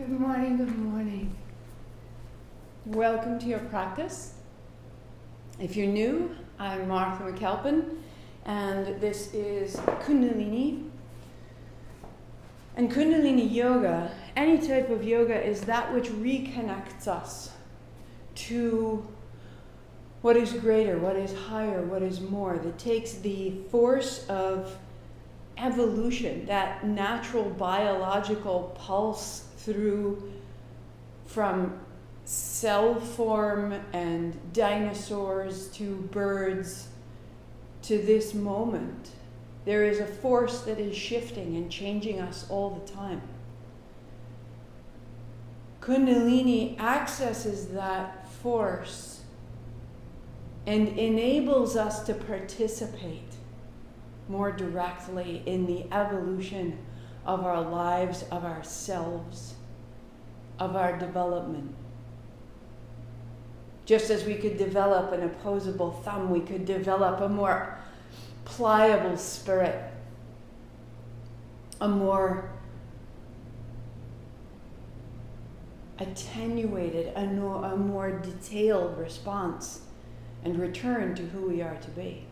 Good morning, good morning. Welcome to your practice. If you're new, I'm Martha McAlpin, and this is Kundalini. And Kundalini yoga, any type of yoga, is that which reconnects us to what is greater, what is higher, what is more, that takes the force of evolution, that natural biological pulse through from cell form and dinosaurs to birds to this moment. There is a force that is shifting and changing us all the time. Kundalini accesses that force and enables us to participate more directly in the evolution of our lives, of ourselves, of our development. Just as we could develop an opposable thumb, we could develop a more pliable spirit, a more attenuated, a more detailed response and return to who we are to be.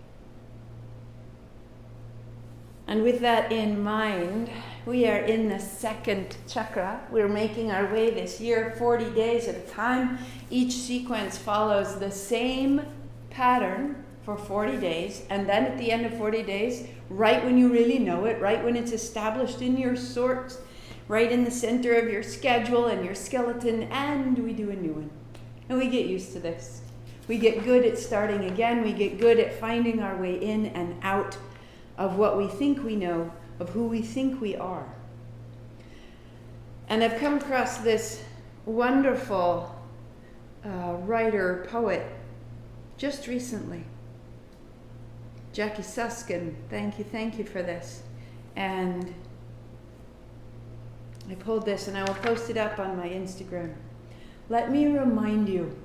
And with that in mind, we are in the second chakra. We're making our way this year 40 days at a time. Each sequence follows the same pattern for 40 days. And then at the end of 40 days, right when you really know it, right when it's established in your sorts, right in the center of your schedule and your skeleton, and we do a new one. And we get used to this. We get good at starting again. We get good at finding our way in and out of what we think we know, of who we think we are. And I've come across this wonderful writer, poet, just recently. Jackie Suskin, thank you for this. And I pulled this and I will post it up on my Instagram. Let me remind you,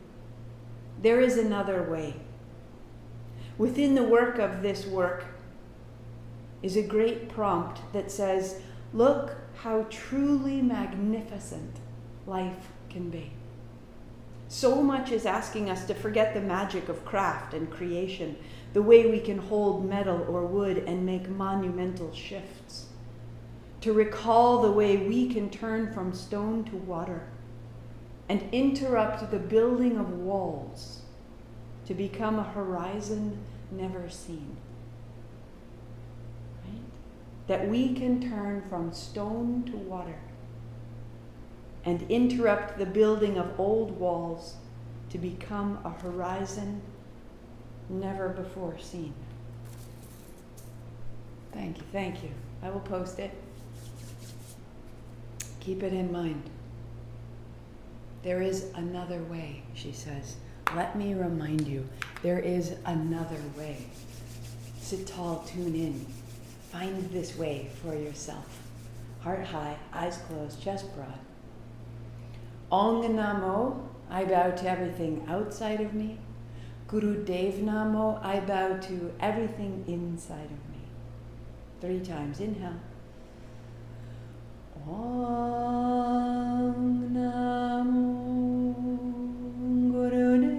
there is another way. Within the work of this work is a great prompt that says, look how truly magnificent life can be. So much is asking us to forget the magic of craft and creation, the way we can hold metal or wood and make monumental shifts, to recall the way we can turn from stone to water and interrupt the building of walls to become a horizon never seen. That we can turn from stone to water and interrupt the building of old walls to become a horizon never before seen. Thank you. I will post it. Keep it in mind. There is another way, she says. Let me remind you, there is another way. Sit tall, tune in. Find this way for yourself. Heart high, eyes closed, chest broad. Ong Namo, I bow to everything outside of me. Guru Dev Namo, I bow to everything inside of me. 3 times, inhale. Ong Namo Guru Dev.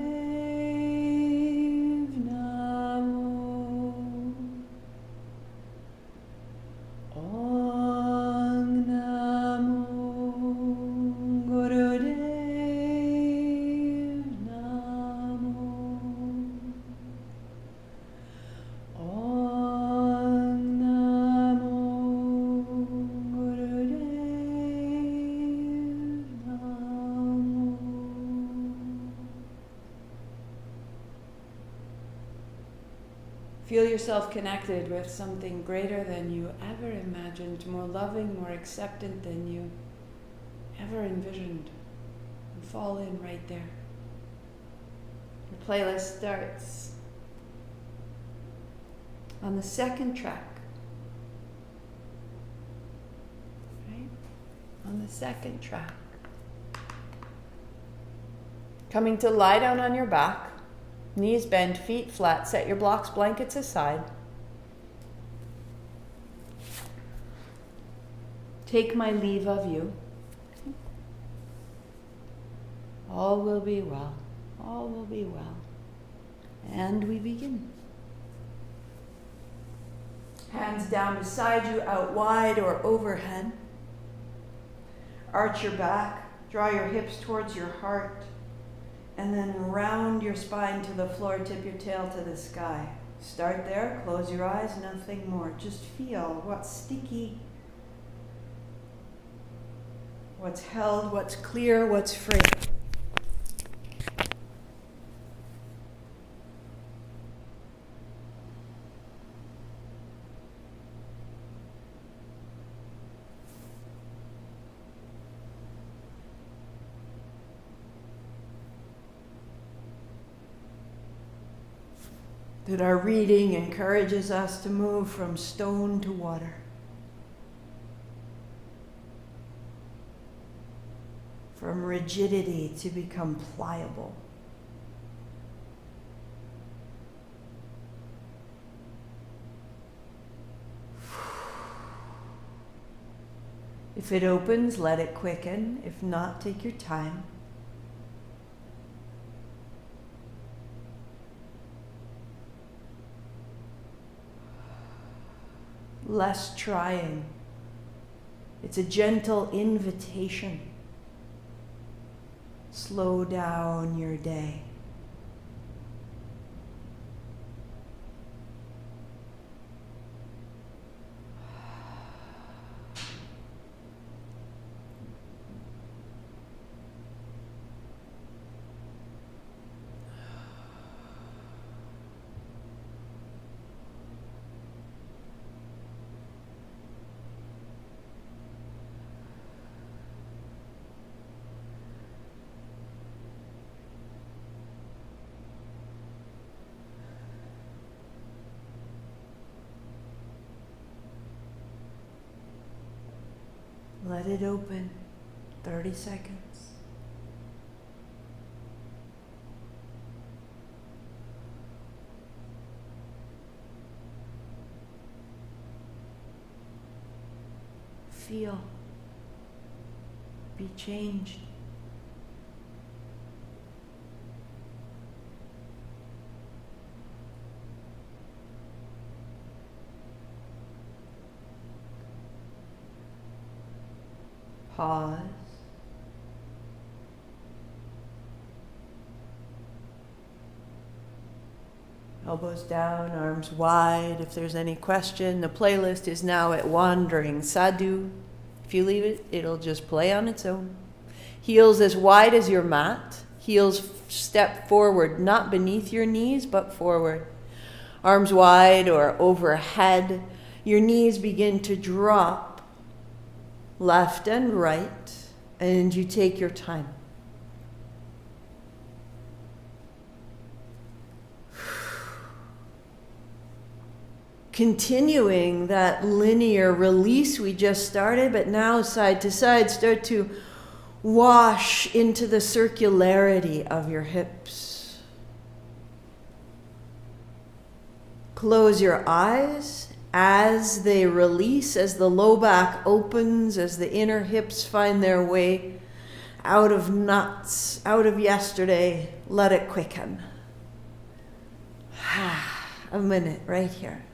Feel yourself connected with something greater than you ever imagined, more loving, more acceptant than you ever envisioned. And fall in right there. Your playlist starts on the second track. Right? On the second track. Coming to lie down on your back. Knees bent, feet flat. Set your blocks, blankets aside. Take my leave of you. All will be well. All will be well. And we begin. Hands down beside you, out wide or overhead. Arch your back, draw your hips towards your heart, and then round your spine to the floor, tip your tail to the sky. Start there, close your eyes, nothing more. Just feel what's sticky, what's held, what's clear, what's free. That our reading encourages us to move from stone to water. From rigidity to become pliable. If it opens, let it quicken. If not, take your time. Less trying. It's a gentle invitation. Slow down your day. Let it open. 30 seconds. Feel. Be changed. Pause. Elbows down, arms wide. If there's any question, the playlist is now at Wandering Sadhu. If you leave it, it'll just play on its own. Heels as wide as your mat. Heels step forward, not beneath your knees, but forward. Arms wide or overhead. Your knees begin to drop left and right, and you take your time. Continuing that linear release we just started, but now side to side, start to wash into the circularity of your hips. Close your eyes as they release, as the low back opens, as the inner hips find their way out of nuts, out of yesterday. Let it quicken. A minute right here.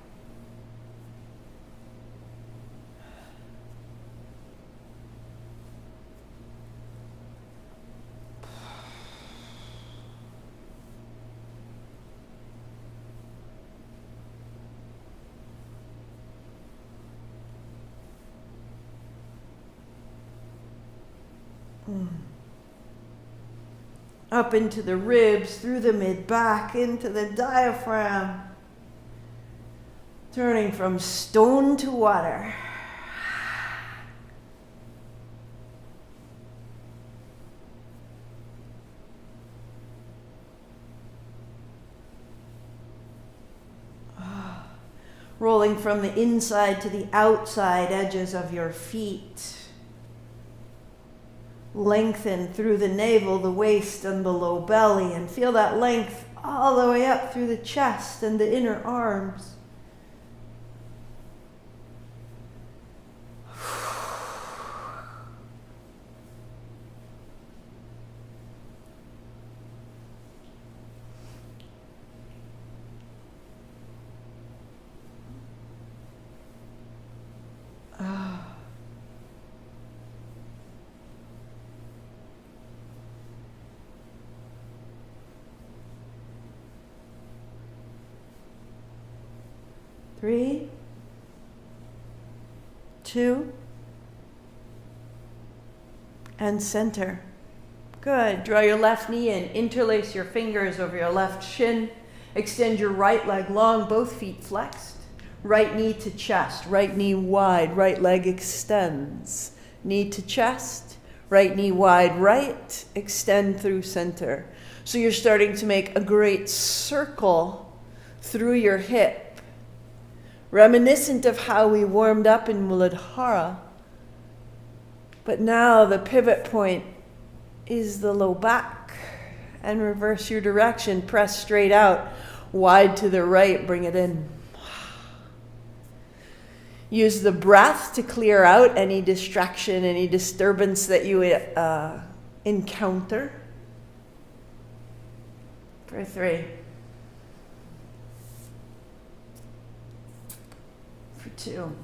Up into the ribs, through the mid-back, into the diaphragm. Turning from stone to water. Rolling from the inside to the outside edges of your feet. Lengthen through the navel, the waist, and the low belly, and feel that length all the way up through the chest and the inner arms. 3, 2, and center. Good. Draw your left knee in. Interlace your fingers over your left shin. Extend your right leg long, both feet flexed. Right knee to chest, right knee wide, right leg extends. Knee to chest, right knee wide, right, extend through center. So you're starting to make a great circle through your hip, reminiscent of how we warmed up in Muladhara. But now the pivot point is the low back, and reverse your direction. Press straight out, wide to the right, bring it in. Use the breath to clear out any distraction, any disturbance that you encounter. For 3. For 2.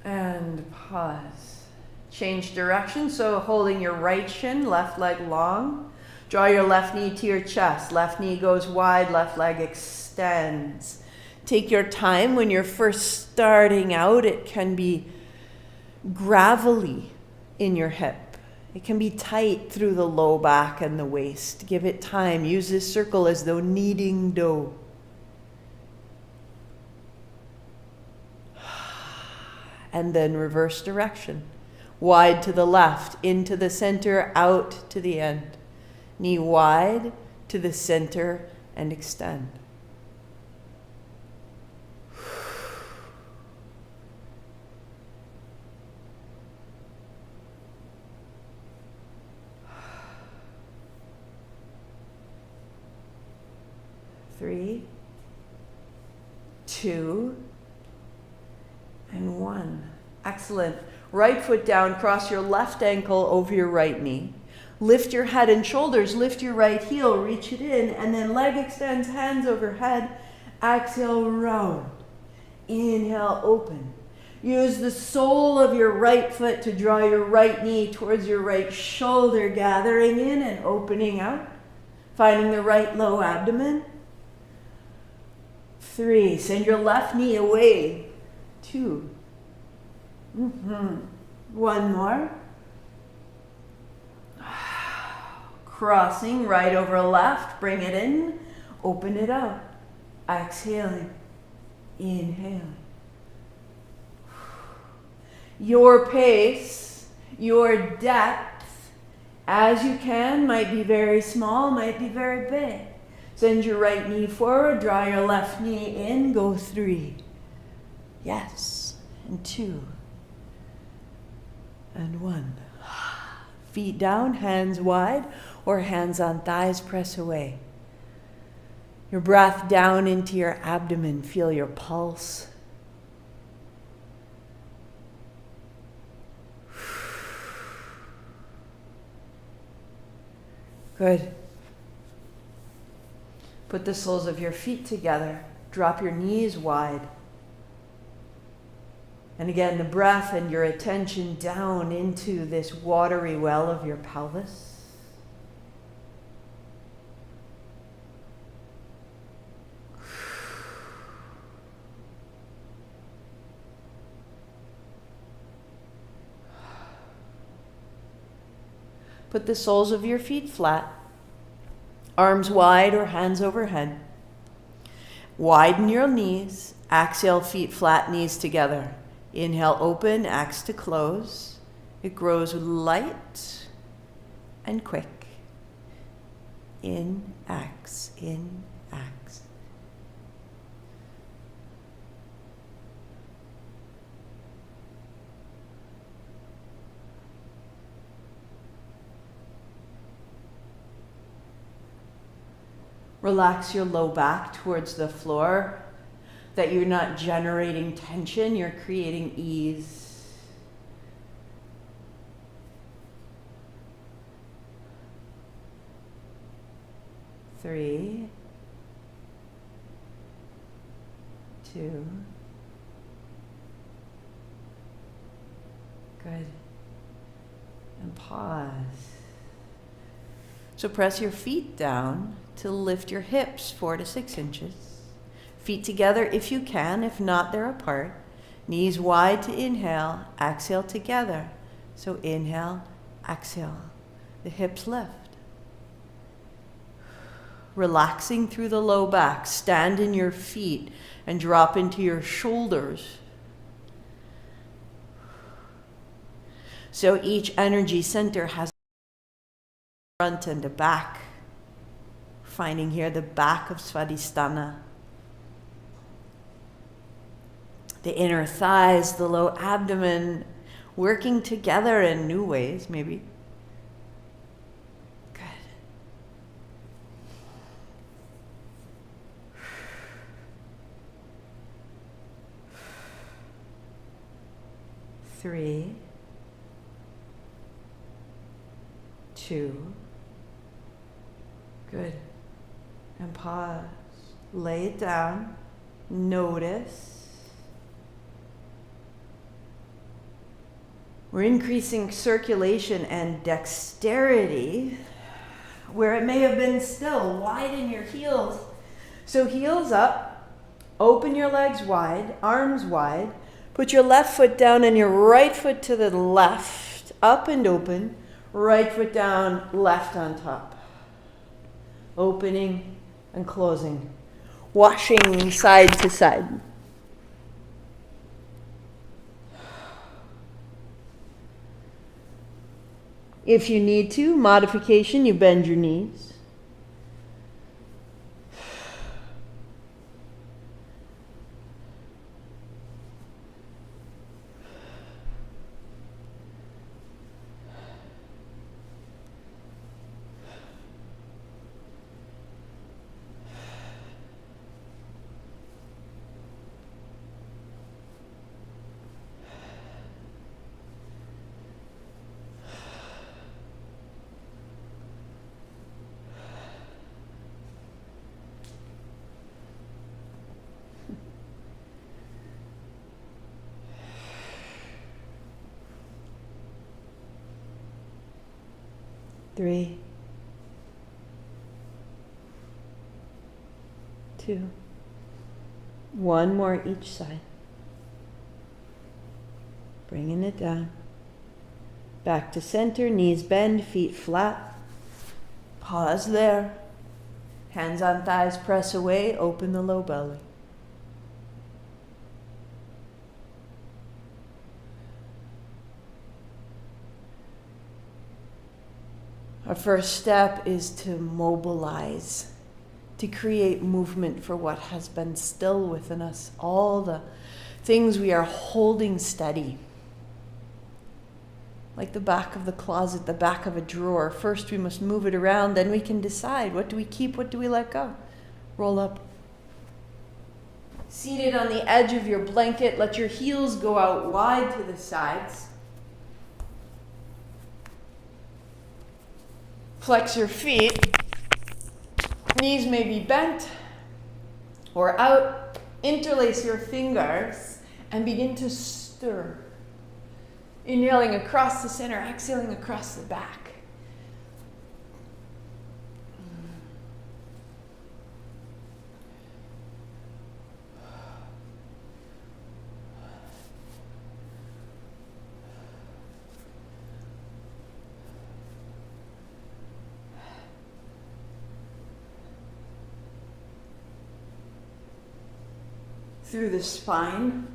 And pause. Change direction, so holding your right shin, left leg long. Draw your left knee to your chest. Left knee goes wide, left leg extends. Take your time. When you're first starting out, it can be gravelly in your hip. It can be tight through the low back and the waist. Give it time. Use this circle as though kneading dough. And then reverse direction. Wide to the left, into the center, out to the end. Knee wide to the center and extend. Three, 2, and 1. Excellent. Right foot down, cross your left ankle over your right knee. Lift your head and shoulders, lift your right heel, reach it in, and then leg extends, hands overhead. Exhale, round. Inhale, open. Use the sole of your right foot to draw your right knee towards your right shoulder, gathering in and opening out. Finding the right low abdomen. 3, send your left knee away. 2. 1 more. Crossing right over left, bring it in, open it up. Exhaling, inhaling. Your pace, your depth, as you can, might be very small, might be very big. Send your right knee forward, draw your left knee in, go 3. Yes, and 2, and 1. Feet down, hands wide, or hands on thighs, press away. Your breath down into your abdomen, feel your pulse. Good. Put the soles of your feet together. Drop your knees wide. And again, the breath and your attention down into this watery well of your pelvis. Put the soles of your feet flat, arms wide or hands overhead. Widen your knees. Exhale, feet flat, knees together. Inhale, open, axe to close. It grows light and quick. In, axe, in, axe. Relax your low back towards the floor, that you're not generating tension, you're creating ease. Three, 2. Good. And pause. So press your feet down to lift your hips 4 to 6 inches. Feet together if you can, if not, they're apart. Knees wide to inhale, exhale together. So inhale, exhale. The hips lift. Relaxing through the low back, stand in your feet and drop into your shoulders. So each energy center has a front and a back. Finding here the back of Svadhistana. The inner thighs, the low abdomen, working together in new ways, maybe. Good. 3, 2. Good. And pause. Lay it down. Notice. We're increasing circulation and dexterity where it may have been still. Widen your heels. So heels up, open your legs wide, arms wide. Put your left foot down and your right foot to the left, up and open. Right foot down, left on top. Opening and closing. Washing side to side. If you need to, modification, you bend your knees. Three, 2, 1 more each side. Bringing it down. Back to center, knees bend, feet flat. Pause there. Hands on thighs, press away, open the low belly. Our first step is to mobilize, to create movement for what has been still within us, all the things we are holding steady. Like the back of the closet, the back of a drawer. First we must move it around, then we can decide what do we keep, what do we let go. Roll up. Seated on the edge of your blanket, let your heels go out wide to the sides. Flex your feet, knees may be bent or out. Interlace your fingers and begin to stir. Inhaling across the center, exhaling across the back. Through the spine,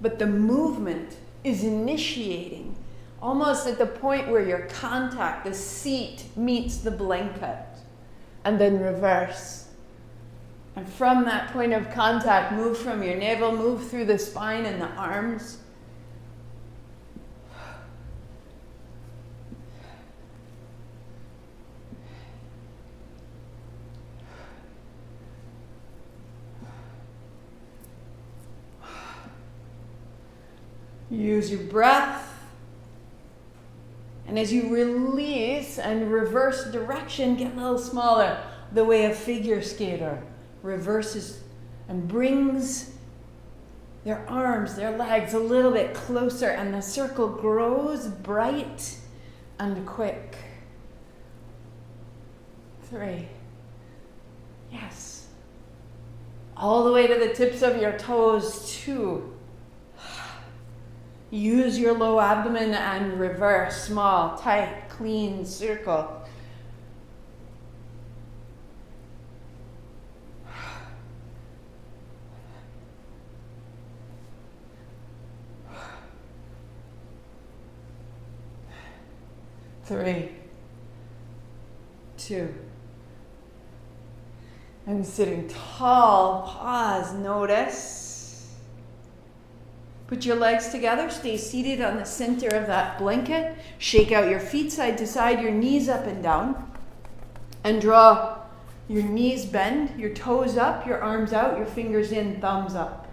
but the movement is initiating almost at the point where your contact, the seat meets the blanket, and then reverse. And from that point of contact, move from your navel, move through the spine and the arms. Use your breath. And as you release and reverse direction, get a little smaller, the way a figure skater reverses and brings their arms, their legs a little bit closer, and the circle grows bright and quick. 3. Yes. All the way to the tips of your toes. 2. Use your low abdomen and reverse. Small, tight, clean circle. 3, 2. And sitting tall, pause, notice. Put your legs together, stay seated on the center of that blanket. Shake out your feet side to side, your knees up and down. And draw your knees bend, your toes up, your arms out, your fingers in, thumbs up.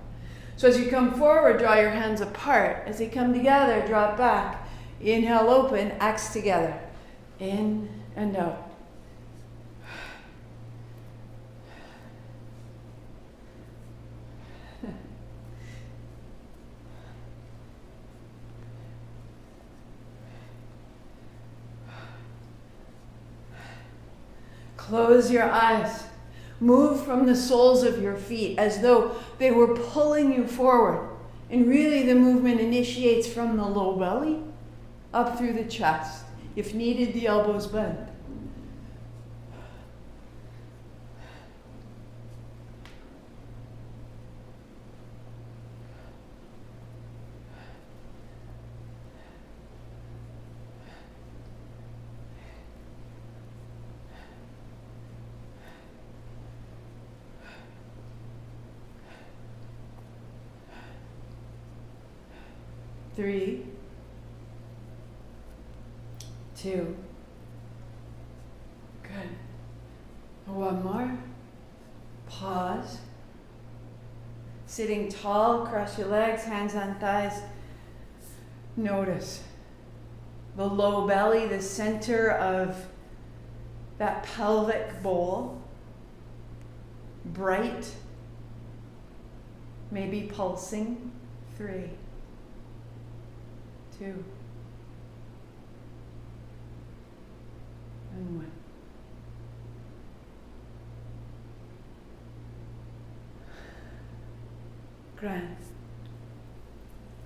So as you come forward, draw your hands apart. As they come together, drop back. Inhale, open, X together. In and out. Close your eyes. Move from the soles of your feet as though they were pulling you forward. And really the movement initiates from the low belly up through the chest. If needed, the elbows bend. Three, 2. Good. One more. Pause. Sitting tall, cross your legs, hands on thighs. Notice the low belly, the center of that pelvic bowl. Bright, maybe pulsing. 3, 2. And 1. Grand.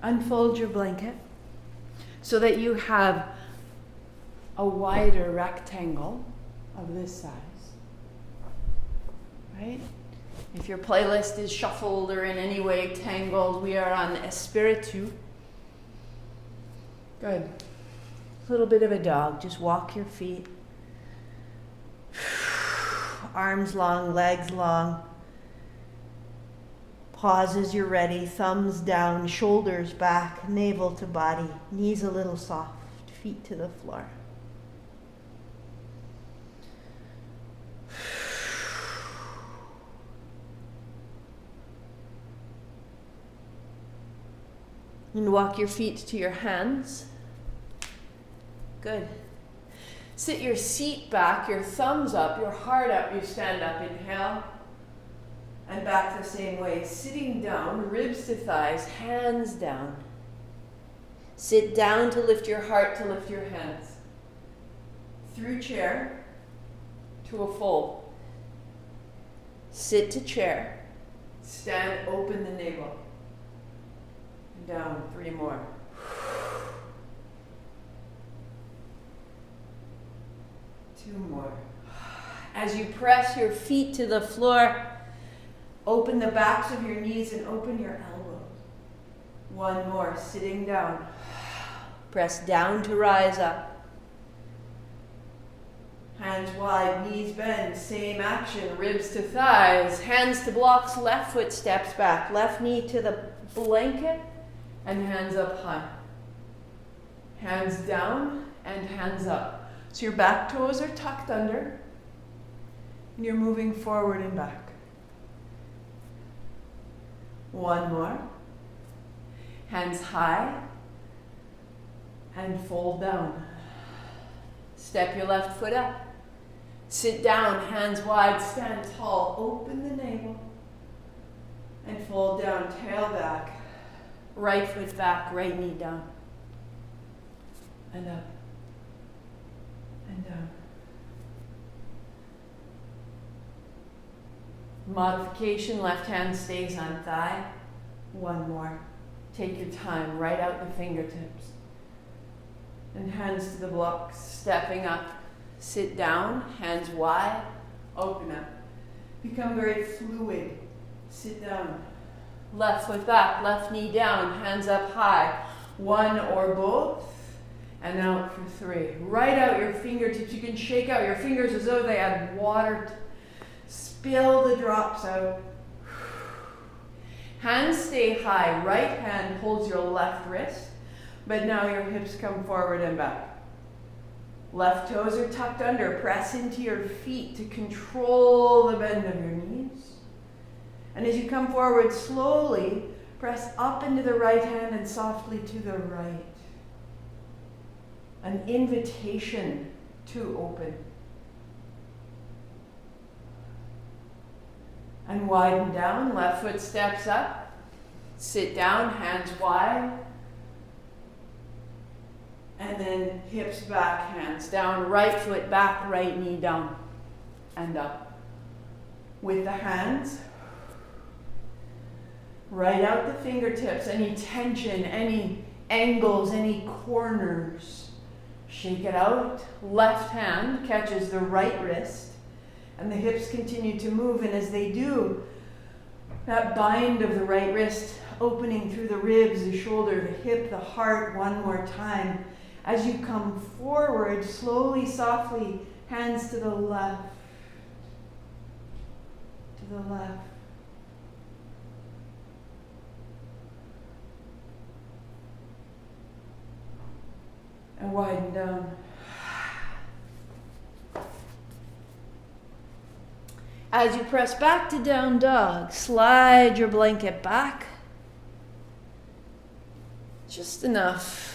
Unfold your blanket so that you have a wider rectangle of this size. Right? If your playlist is shuffled or in any way tangled, we are on Espiritu. Good. A little bit of a dog. Just walk your feet. Arms long, legs long. Pause as you're ready. Thumbs down, shoulders back, navel to body. Knees a little soft, feet to the floor. And walk your feet to your hands. Good. Sit your seat back, your thumbs up, your heart up, you stand up. Inhale. And back the same way. Sitting down, ribs to thighs, hands down. Sit down to lift your heart, to lift your hands. Through chair to a fold. Sit to chair. Stand, open the navel. And down, 3 more. Two more. As you press your feet to the floor, open the backs of your knees and open your elbows. 1 more, sitting down. Press down to rise up. Hands wide, knees bend, same action, ribs to thighs, hands to blocks, left foot steps back, left knee to the blanket, and hands up high. Hands down and hands up. So your back toes are tucked under, and you're moving forward and back. 1 more. Hands high, and fold down. Step your left foot up. Sit down, hands wide, stand tall, open the navel, and fold down, tail back. Right foot back, right knee down. And up. And down. Modification, left hand stays on thigh. One more. Take your time, right out the fingertips. And hands to the blocks, stepping up. Sit down, hands wide, open up. Become very fluid. Sit down. Left foot back, left knee down, hands up high. One or both, and out for three. Right out your fingertips. You can shake out your fingers as though they had water. Spill the drops out. Hands stay high. Right hand holds your left wrist, but now your hips come forward and back. Left toes are tucked under. Press into your feet to control the bend of your knees. And as you come forward slowly, press up into the right hand and softly to the right. An invitation to open. And widen down, left foot steps up. Sit down, hands wide. And then hips back, hands down, right foot back, right knee down. And up. With the hands, right out the fingertips, any tension, any angles, any corners. Shake it out. Left hand catches the right wrist, and the hips continue to move. And as they do, that bind of the right wrist opening through the ribs, the shoulder, the hip, the heart, one more time. As you come forward, slowly, softly, hands to the left. To the left. And widen down. As you press back to down dog, slide your blanket back. Just enough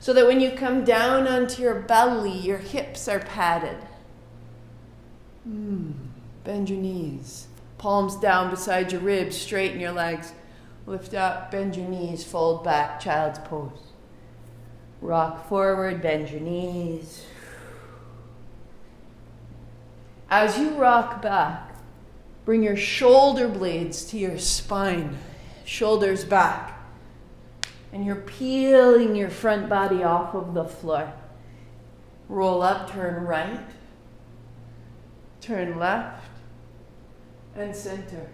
so that when you come down onto your belly, your hips are padded. Bend your knees. Palms down beside your ribs, straighten your legs. Lift up, bend your knees, fold back, child's pose. Rock forward, bend your knees. As you rock back, bring your shoulder blades to your spine, shoulders back. And you're peeling your front body off of the floor. Roll up, turn right, turn left, and center.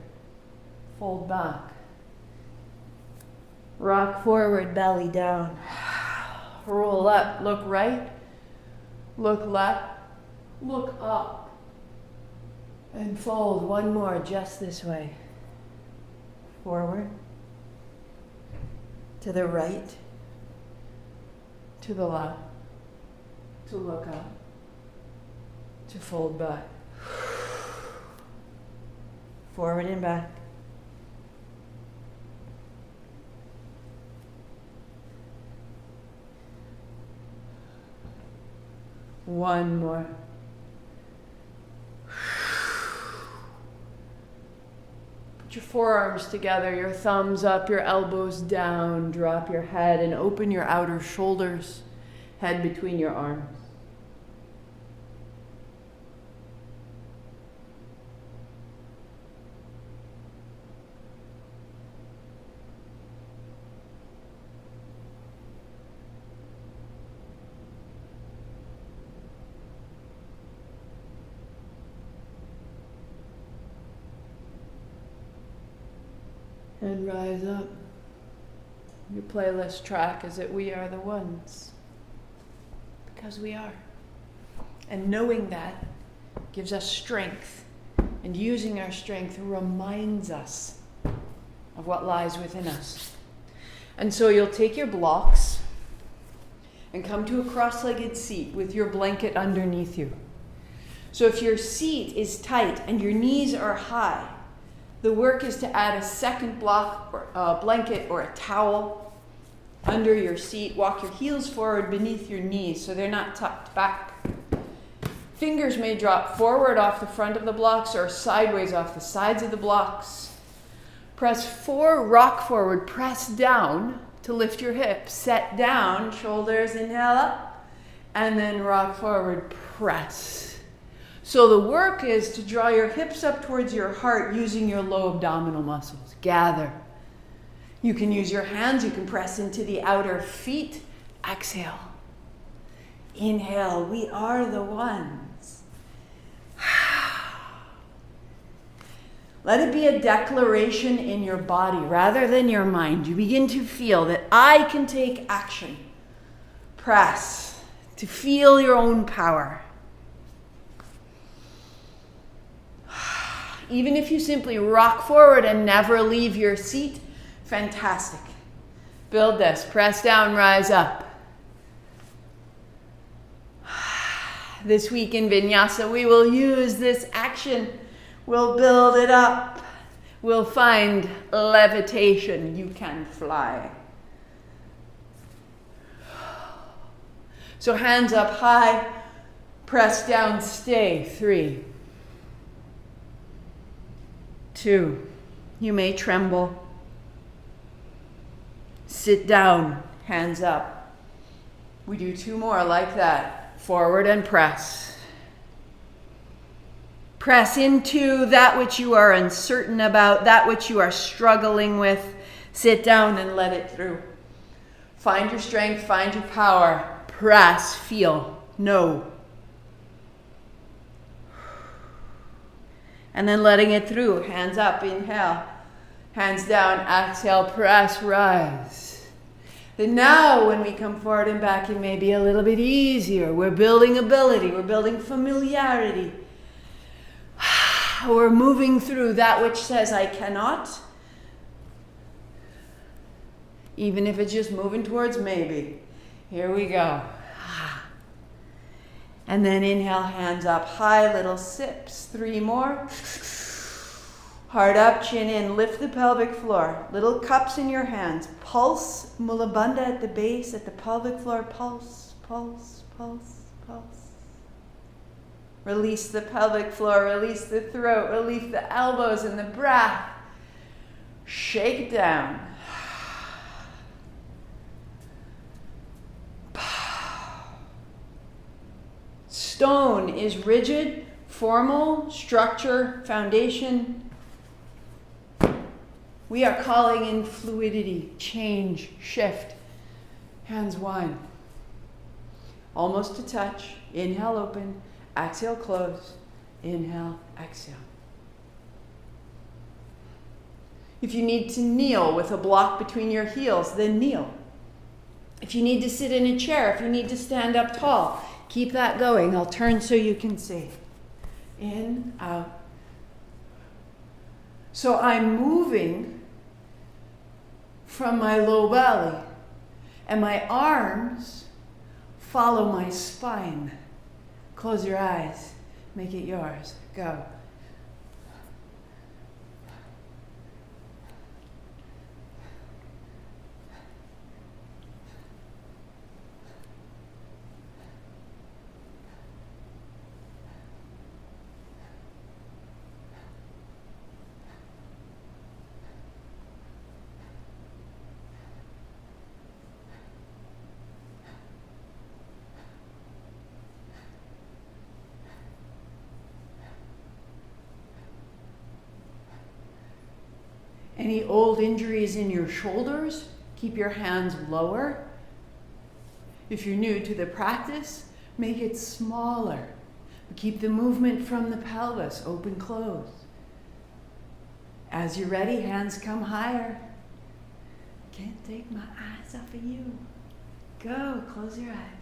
Fold back. Rock forward, belly down. Roll up, look right, look left, look up, and fold. One more, just this way. Forward, to the right, to the left, to look up, to fold back. Forward and back. One more. Put your forearms together, your thumbs up, your elbows down. Drop your head and open your outer shoulders, head between your arms. And rise up. Your playlist track is that we are the ones. Because we are. And knowing that gives us strength. And using our strength reminds us of what lies within us. And so you'll take your blocks and come to a cross-legged seat with your blanket underneath you. So if your seat is tight and your knees are high, the work is to add a second block or a blanket or a towel under your seat. Walk your heels forward beneath your knees so they're not tucked back. Fingers may drop forward off the front of the blocks or sideways off the sides of the blocks. Press forward, rock forward, press down to lift your hips. Set down, shoulders inhale up, and then rock forward, press. So the work is to draw your hips up towards your heart using your low abdominal muscles. Gather. You can use your hands. You can press into the outer feet. Exhale. Inhale. We are the ones. Let it be a declaration in your body rather than your mind. You begin to feel that I can take action. Press to feel your own power. Even if you simply rock forward and never leave your seat, fantastic. Build this. Press down, rise up. This week in Vinyasa, we will use this action. We'll build it up. We'll find levitation. You can fly. So hands up high. Press down, stay. 3, 2, you may tremble. Sit down, hands up. We do 2 more like that. Forward and press. Press into that which you are uncertain about, that which you are struggling with. Sit down and let it through. Find your strength, find your power. Press, feel, know. And then letting it through. Hands up, inhale. Hands down, exhale, press, rise. Then now when we come forward and back, it may be a little bit easier. We're building ability. We're building familiarity. We're moving through that which says I cannot. Even if it's just moving towards maybe. Here we go. And then inhale, hands up high, little sips. 3 more. Heart up, chin in, lift the pelvic floor. Little cups in your hands. Pulse, mula bandha at the base, at the pelvic floor. Pulse, pulse, pulse, pulse. Release the pelvic floor, release the throat, release the elbows and the breath. Shake it down. Stone is rigid, formal, structure, foundation. We are calling in fluidity, change, shift. Hands wide. Almost to touch. Inhale, open. Exhale, close. Inhale, exhale. If you need to kneel with a block between your heels, then kneel. If you need to sit in a chair, if you need to stand up tall, keep that going. I'll turn so you can see. In, out. So I'm moving from my low belly, and my arms follow my spine. Close your eyes. Make it yours. Go. Any old injuries in your shoulders, keep your hands lower. If you're new to the practice, make it smaller. Keep the movement from the pelvis, open, close. As you're ready, hands come higher. Can't take my eyes off of you. Go, close your eyes.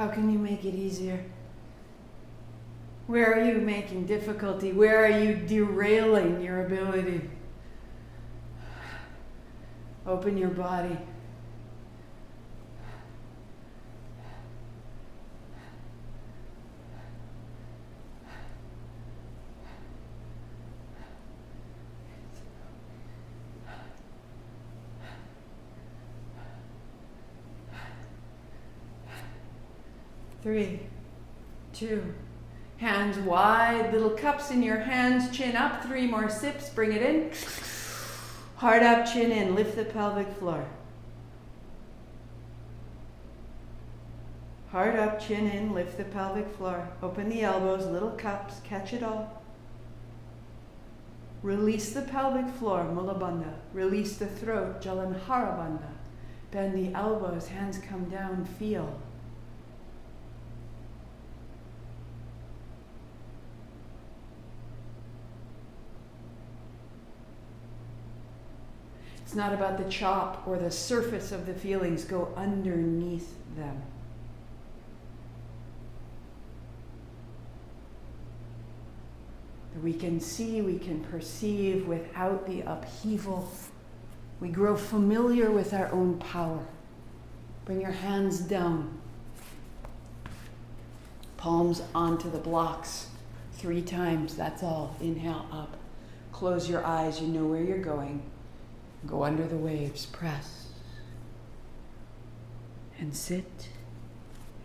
How can you make it easier? Where are you making difficulty? Where are you derailing your ability? Open your body. Three, two, hands wide, little cups in your hands, chin up, 3 more sips, bring it in. Heart up, chin in, lift the pelvic floor. Heart up, chin in, lift the pelvic floor. Open the elbows, little cups, catch it all. Release the pelvic floor, Mula Bandha. Release the throat, Jalanhara Bandha. Bend the elbows, hands come down, feel. It's not about the chop or the surface of the feelings. Go underneath them. We can see, we can perceive without the upheaval. We grow familiar with our own power. Bring your hands down. Palms onto the blocks 3 times, that's all. Inhale up. Close your eyes, you know where you're going. Go under the waves, press. And sit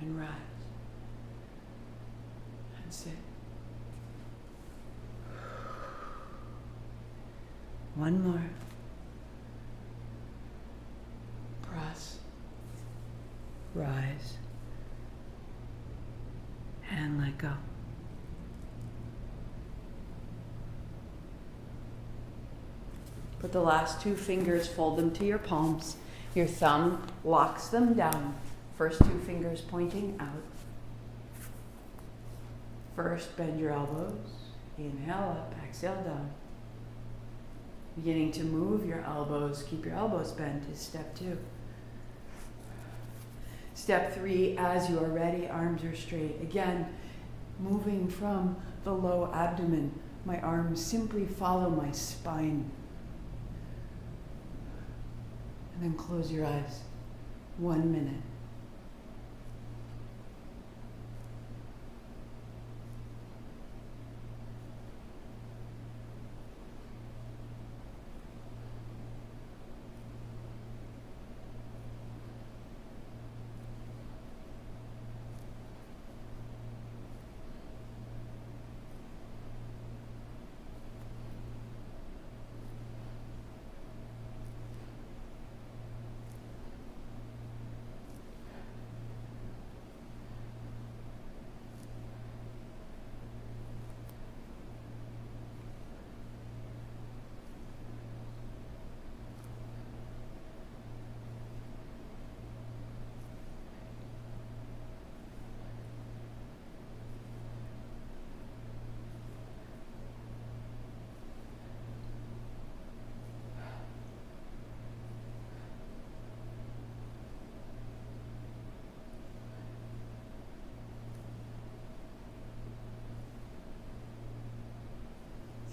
and rise. And sit. One more. Press. Rise. And let go. Put the last 2 fingers, fold them to your palms. Your thumb locks them down. First 2 fingers pointing out. First, bend your elbows. Inhale up, exhale down. Beginning to move your elbows. Keep your elbows bent is step 2. Step 3, as you are ready, arms are straight. Again, moving from the low abdomen. My arms simply follow my spine. And then close your eyes. 1 minute.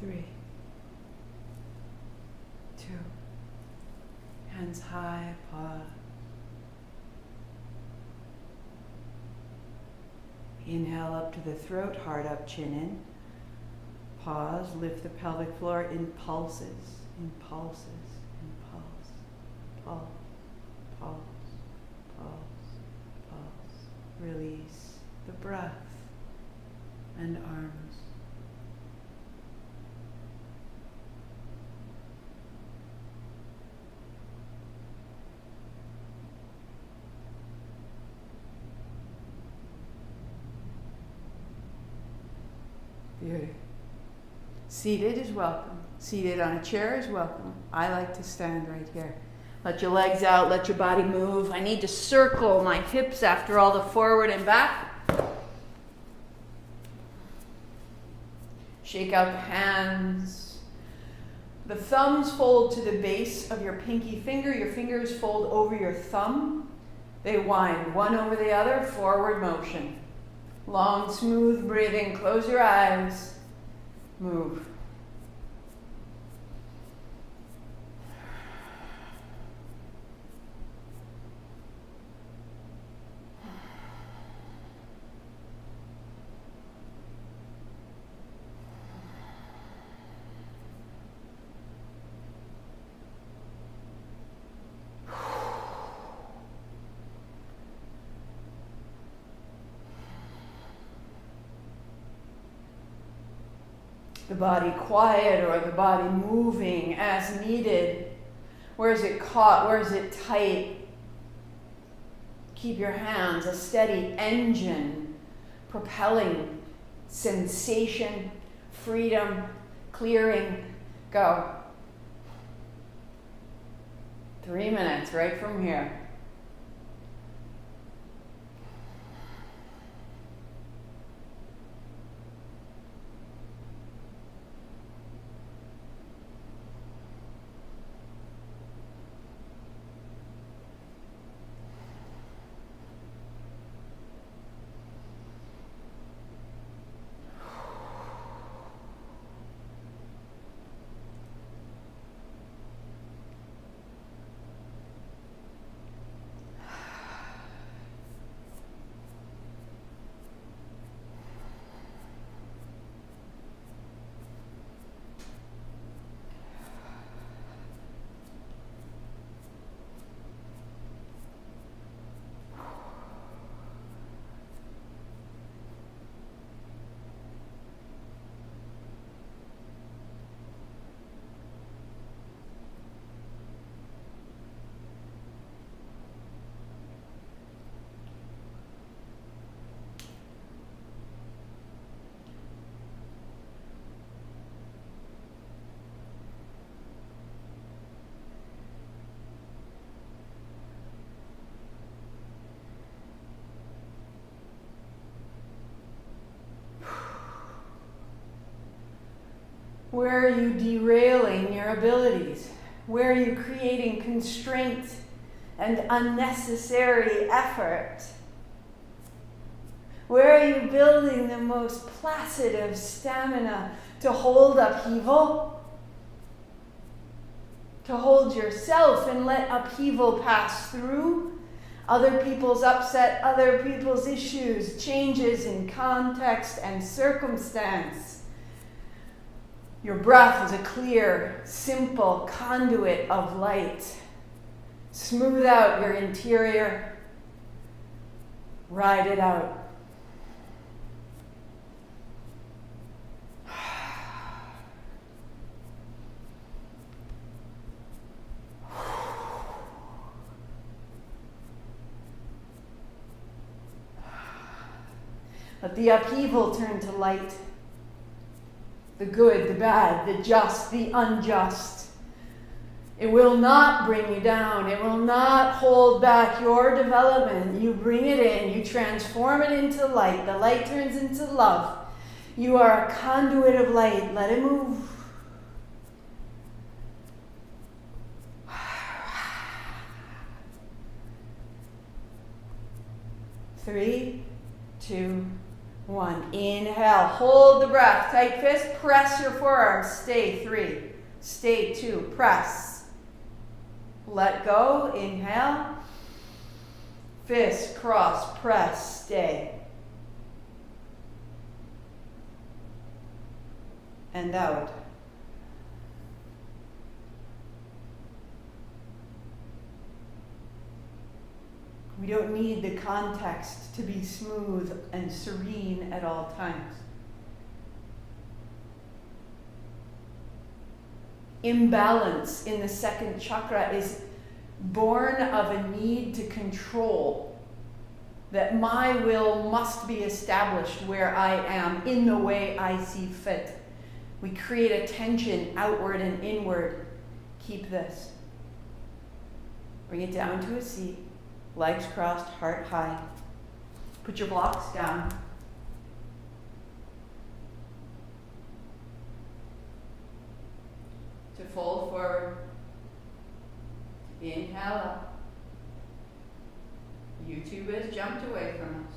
Three, 2, hands high, pause. Inhale up to the throat, heart up, chin in. Pause, lift the pelvic floor in pulses, impulse, pulse, pulse, pulse, pulse. Release the breath and arms. Beautiful. Seated is welcome. Seated on a chair is welcome. I like to stand right here. Let your legs out, let your body move. I need to circle my hips after all the forward and back. Shake out the hands. The thumbs fold to the base of your pinky finger. Your fingers fold over your thumb. They wind one over the other, forward motion. Long, smooth breathing. Close your eyes. Move. The body quiet or the body moving as needed. Where is it caught? Where is it tight? Keep your hands a steady engine, propelling sensation, freedom, clearing. Go. 3 minutes right from here. Where are you derailing your abilities? Where are you creating constraint and unnecessary effort? Where are you building the most placid of stamina to hold upheaval? To hold yourself and let upheaval pass through? Other people's upset, other people's issues, changes in context and circumstance. Your breath is a clear, simple conduit of light. Smooth out your interior. Ride it out. Let the upheaval turn to light. The good, the bad, the just, the unjust. It will not bring you down. It will not hold back your development. You bring it in. You transform it into light. The light turns into love. You are a conduit of light. Let it move. Three, 2, 1. Inhale. Hold the breath. Tight fist. Press your forearms. Stay. 3. Stay. 2. Press. Let go. Inhale. Fist. Cross. Press. Stay. And out. We don't need the context to be smooth and serene at all times. Imbalance in the second chakra is born of a need to control. That my will must be established where I am in the way I see fit. We create a tension outward and inward. Keep this. Bring it down to a seat. Legs crossed, heart high. Put your blocks down. To fold forward. Inhale up. YouTube has jumped away from us.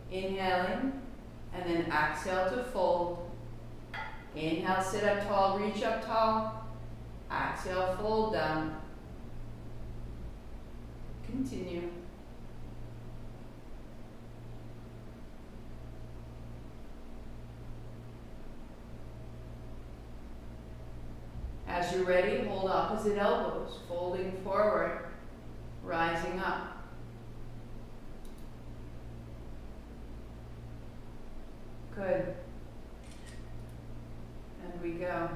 Inhaling, and then exhale to fold. Inhale, sit up tall, reach up tall. Exhale, fold down. Continue. As you're ready, hold opposite elbows, folding forward, rising up. Good. And we go.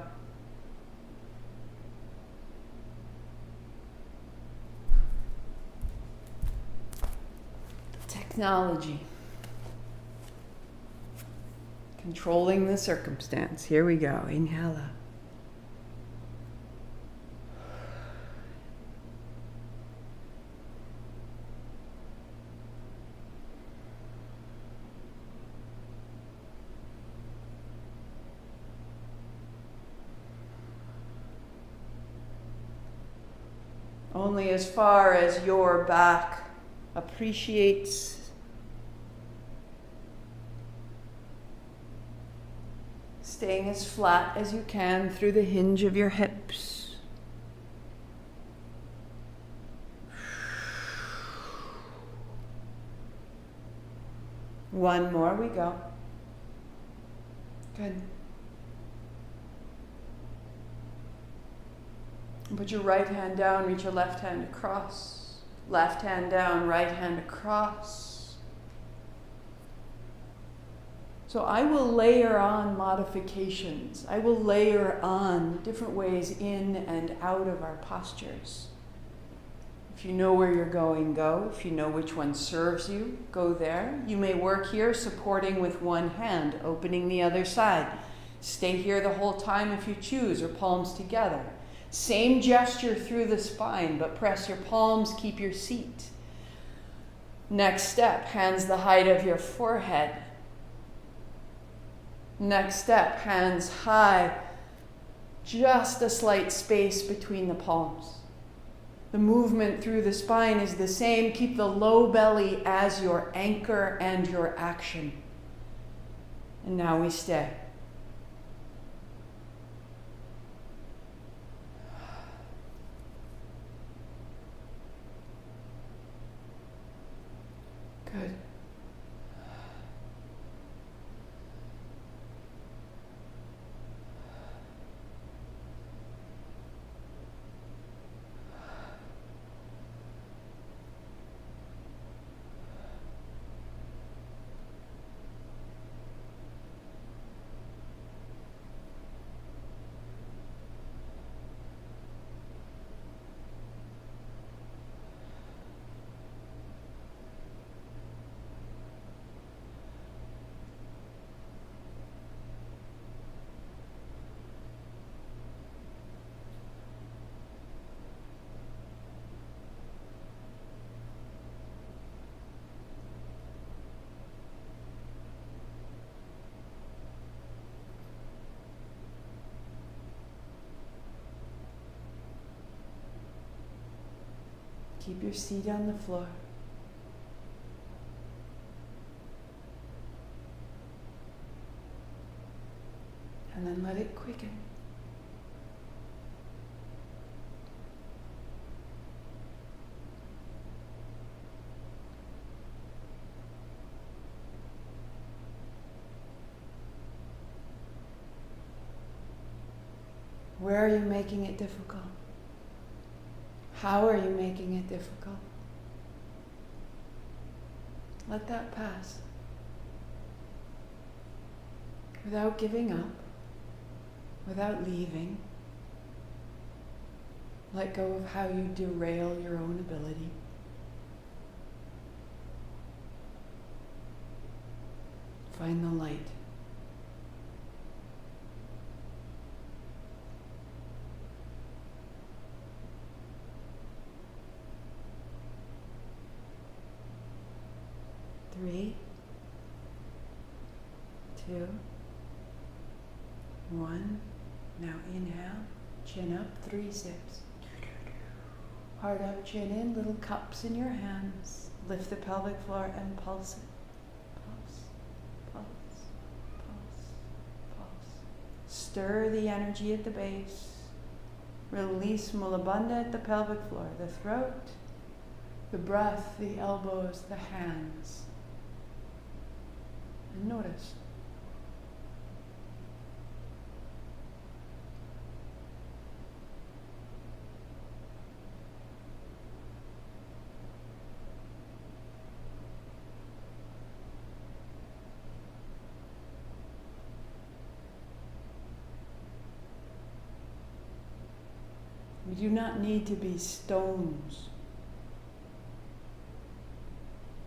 Technology. Controlling the circumstance. Here we go. Inhale up. Only as far as your back appreciates. Staying as flat as you can through the hinge of your hips. One more, we go. Good. Put your right hand down, reach your left hand across. Left hand down, right hand across. So I will layer on modifications. I will layer on different ways in and out of our postures. If you know where you're going, go. If you know which one serves you, go there. You may work here supporting with one hand, opening the other side. Stay here the whole time if you choose, or palms together. Same gesture through the spine, but press your palms, keep your seat. Next step, hands the height of your forehead. Next step, hands high, just a slight space between the palms. The movement through the spine is the same. Keep the low belly as your anchor and your action. And now we stay. Good. Keep your seat on the floor. And then let it quicken. Where are you making it difficult? How are you making it difficult? Let that pass. Without giving up, without leaving. Let go of how you derail your own ability. Find the light. Three, 2, 1. Now inhale, chin up, 3 zips. Heart up, chin in, little cups in your hands. Lift the pelvic floor and pulse it. Pulse, pulse, pulse, pulse. Stir the energy at the base. Release mulabandha at the pelvic floor, the throat, the breath, the elbows, the hands. And notice. We do not need to be stones.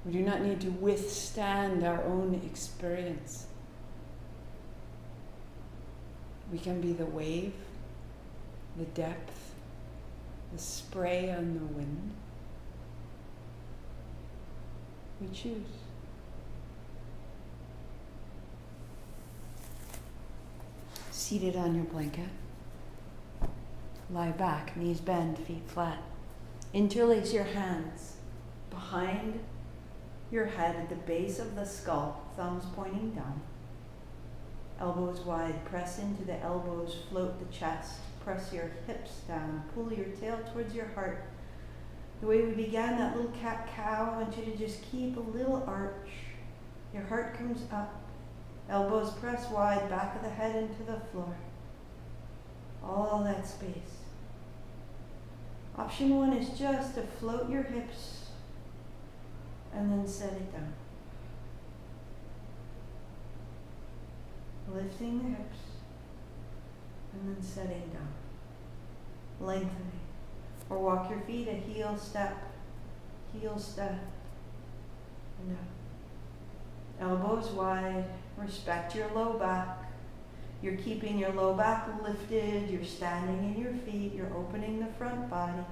We do not need to withstand our own experience. We can be the wave, the depth, the spray on the wind. We choose. Seated on your blanket. Lie back, knees bend, feet flat. Interlace your hands behind your head at the base of the skull, thumbs pointing down. Elbows wide, press into the elbows, float the chest, press your hips down, pull your tail towards your heart. The way we began that little cat-cow, I want you to just keep a little arch. Your heart comes up, elbows press wide, back of the head into the floor. All that space. Option one is just to float your hips and then set it down. Lifting the hips and then setting down. Lengthening. Or walk your feet a heel step, and up. Elbows wide. Respect your low back. You're keeping your low back lifted, you're standing in your feet, you're opening the front body.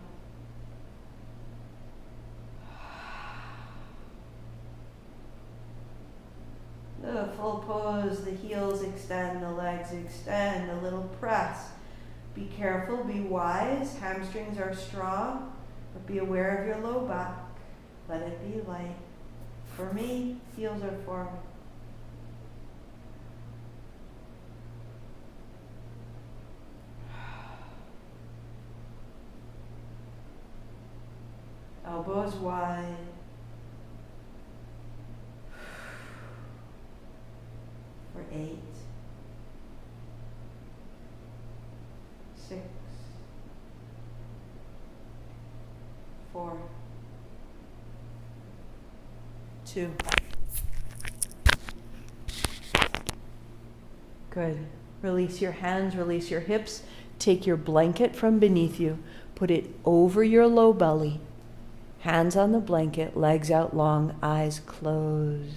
The full pose, the heels extend, the legs extend, a little press. Be careful, be wise, hamstrings are strong, but be aware of your low back. Let it be light. For me, heels are forward. Elbows wide. For 8, 6, 4, 2. Good. Release your hands, release your hips. Take your blanket from beneath you. Put it over your low belly. Hands on the blanket, legs out long, eyes closed.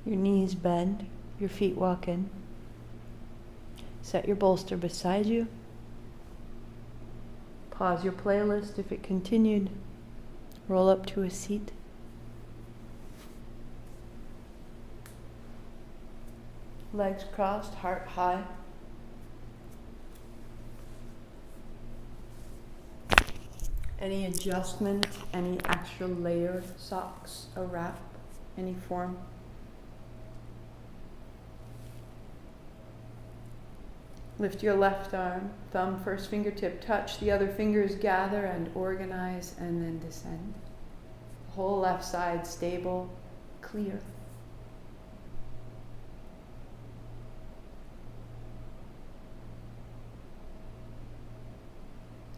Your knees bend, your feet walk in. Set your bolster beside you. Pause your playlist if it continued. Roll up to a seat. Legs crossed, heart high. Any adjustment, any extra layer, socks, a wrap, any form? Lift your left arm, thumb, first fingertip, touch, the other fingers gather and organize and then descend. Whole left side stable, clear.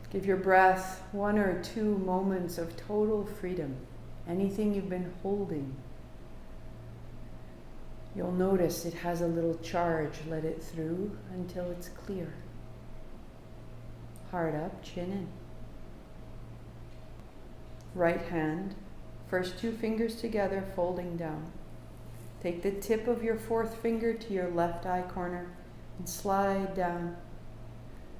Give your breath 1 or 2 moments of total freedom. Anything you've been holding, you'll notice it has a little charge. Let it through until it's clear. Heart up, chin in. Right hand, first 2 fingers together, folding down. Take the tip of your 4th finger to your left eye corner and slide down.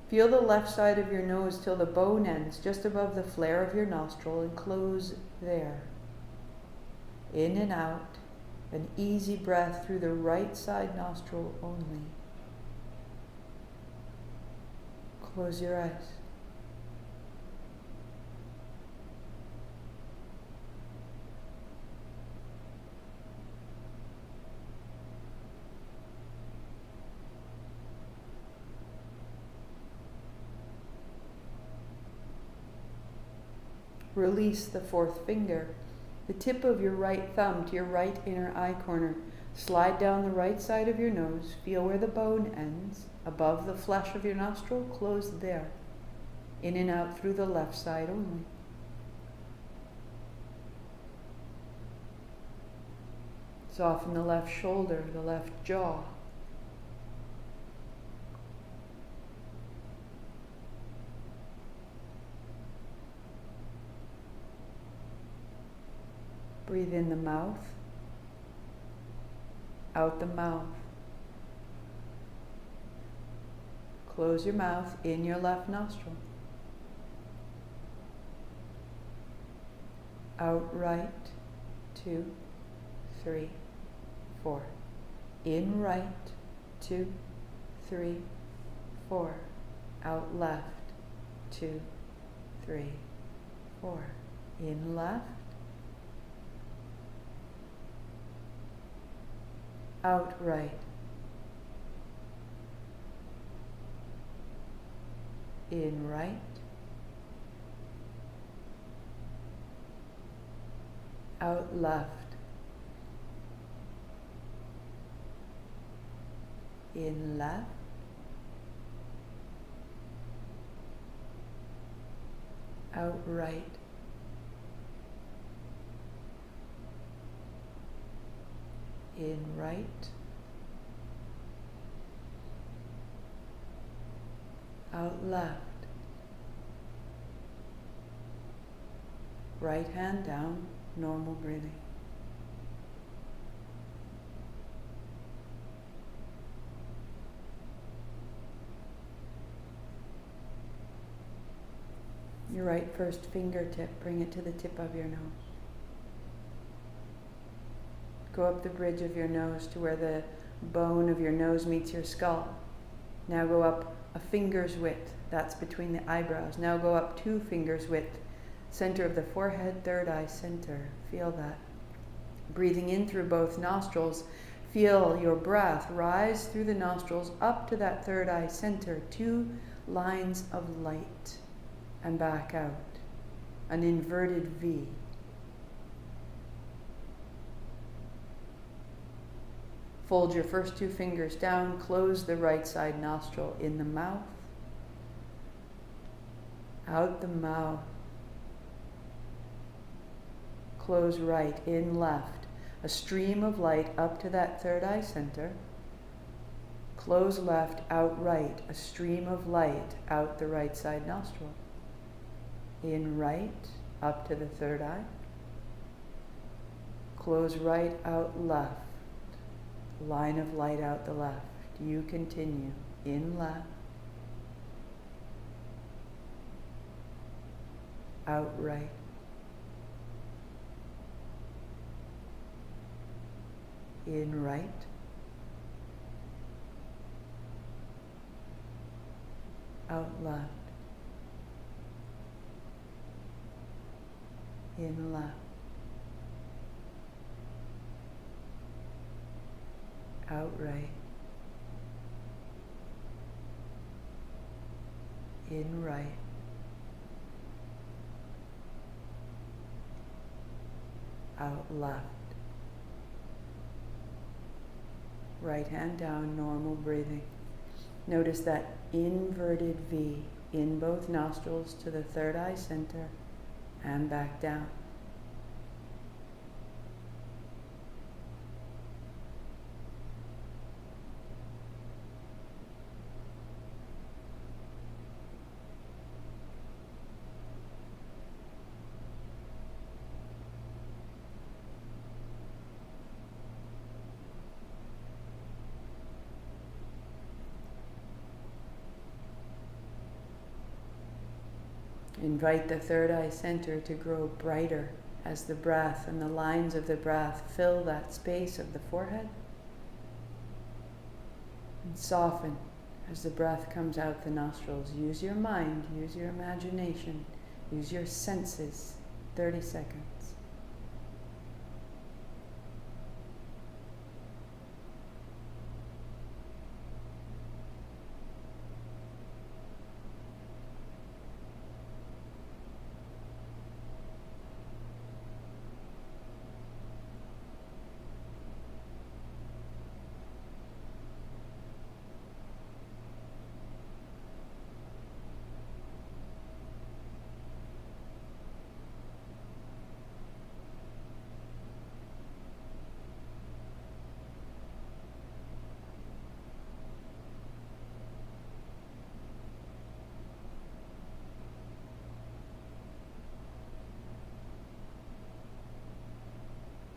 Feel the left side of your nose till the bone ends just above the flare of your nostril and close there. In and out, an easy breath through the right side nostril only. Close your eyes. Release the 4th finger, the tip of your right thumb to your right inner eye corner. Slide down the right side of your nose. Feel where the bone ends, above the flesh of your nostril. Close there. In and out through the left side only. Soften the left shoulder, the left jaw. Breathe in the mouth, out the mouth. Close your mouth in your left nostril. Out right, 2, 3, 4. In right, 2, 3, 4. Out left, 2, 3, 4. In left. Out right. In right. Out left. In left. Out right. In right, out left, right hand down, normal breathing. Your right first fingertip, bring it to the tip of your nose. Go up the bridge of your nose to where the bone of your nose meets your skull. Now go up a finger's width, that's between the eyebrows. Now go up 2 fingers width, center of the forehead, 3rd eye center. Feel that. Breathing in through both nostrils, feel your breath rise through the nostrils up to that 3rd eye center, 2 lines of light, and back out. An inverted V. Fold your first 2 fingers down, close the right side nostril in the mouth, out the mouth, close right, in left, a stream of light up to that 3rd eye center, close left, out right, a stream of light out the right side nostril, in right, up to the 3rd eye, close right, out left, line of light out the left. You continue in left, out right, in right, out left, in left, out right, in right, out left. Right hand down, normal breathing. Notice that inverted V in both nostrils to the third eye center and back down. Invite the third eye center to grow brighter as the breath and the lines of the breath fill that space of the forehead. And soften as the breath comes out the nostrils. Use your mind, use your imagination, use your senses. 30 seconds.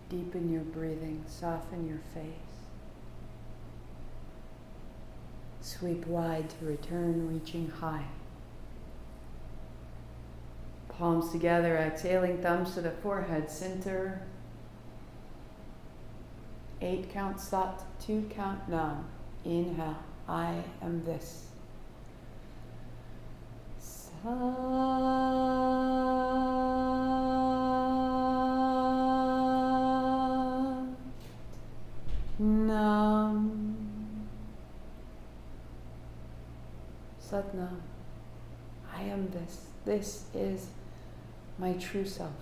Deepen your breathing, soften your face. Sweep wide to return, reaching high. Palms together, exhaling, thumbs to the forehead, center. 8 count Sat, 2 count Nam. Inhale, I am this. Nam. Sat Nam. I am this. This is my true self.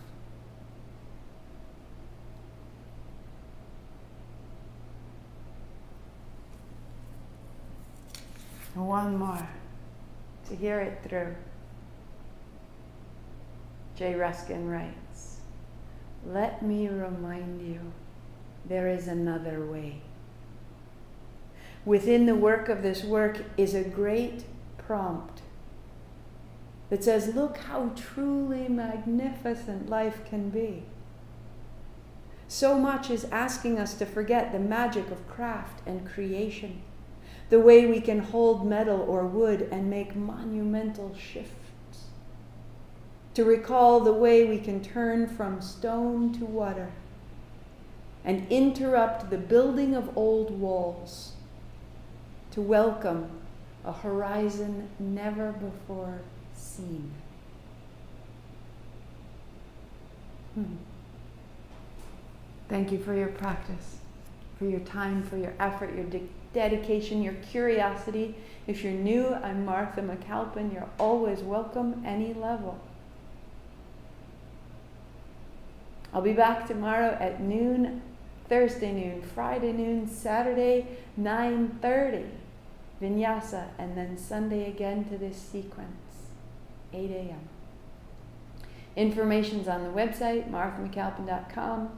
And one more to hear it through. J. Ruskin writes, "Let me remind you, there is another way. Within the work of this work is a great prompt that says, look how truly magnificent life can be. So much is asking us to forget the magic of craft and creation, the way we can hold metal or wood and make monumental shifts, to recall the way we can turn from stone to water and interrupt the building of old walls to welcome a horizon never before seen." Thank you for your practice, for your time, for your effort, your dedication, your curiosity. If you're new, I'm Martha McAlpin. You're always welcome, any level. I'll be back tomorrow at noon, Thursday noon, Friday noon, Saturday 9:30, Vinyasa, and then Sunday again to this sequence, 8 a.m. Information's on the website, marthamcalpin.com.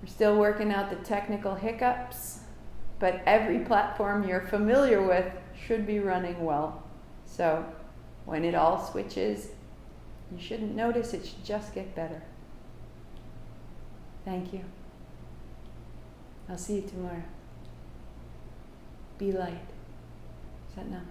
We're still working out the technical hiccups, but every platform you're familiar with should be running well. So when it all switches, you shouldn't notice, it should just get better. Thank you. I'll see you tomorrow. Be light. Sat Nam.